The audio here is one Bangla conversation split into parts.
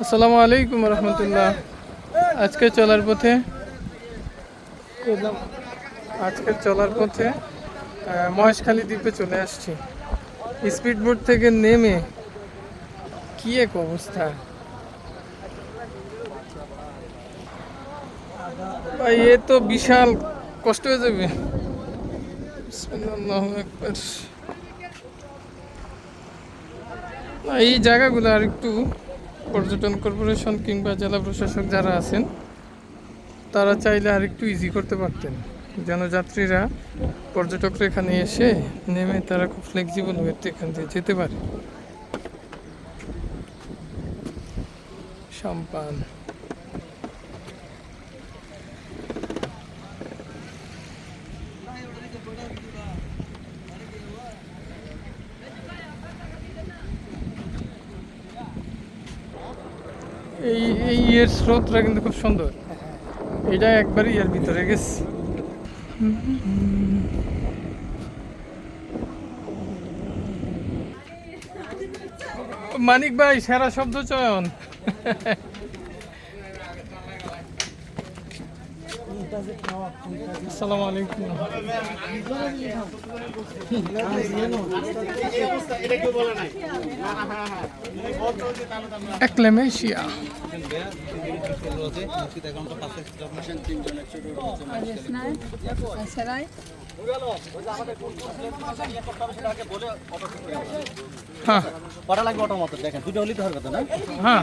আসসালামু আলাইকুম রহমতুল্লাহ। আজকে চলার পথে মহেশখালী দ্বীপে চলে আসছি। স্পিড বোট থেকে নেমে কি এক অবস্থা ভাই, এ তো বিশাল কষ্ট হয়ে যাবে। বিসমিল্লাহু আকবার। না, এই জায়গাগুলো আর একটু পর্যটন কর্পোরেশন কিংবা জেলা প্রশাসক যারা আছেন তারা চাইলে আর একটু ইজি করতে পারতেন, যেন যাত্রীরা পর্যটকরা এখানে এসে নেমে তারা খুব ফ্লেক্সিবল ওয়েতে এখান দিয়ে যেতে পারে। সাম্পান এই এই ইয়ের স্রোতটা কিন্তু খুব সুন্দর। এটা একবারই এর ভিতরে গেছে। মানিক ভাই, সেরা শব্দ চয়ন। আসসালামু আলাইকুম। অ্যাক্লেমেশিয়া। হ্যাঁ, কটা লাগবে অটো মতো দেখেন, দুটো হলেই তো হবে তো না? হ্যাঁ,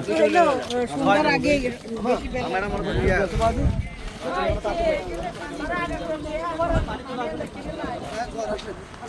সন্ধ্যার আগে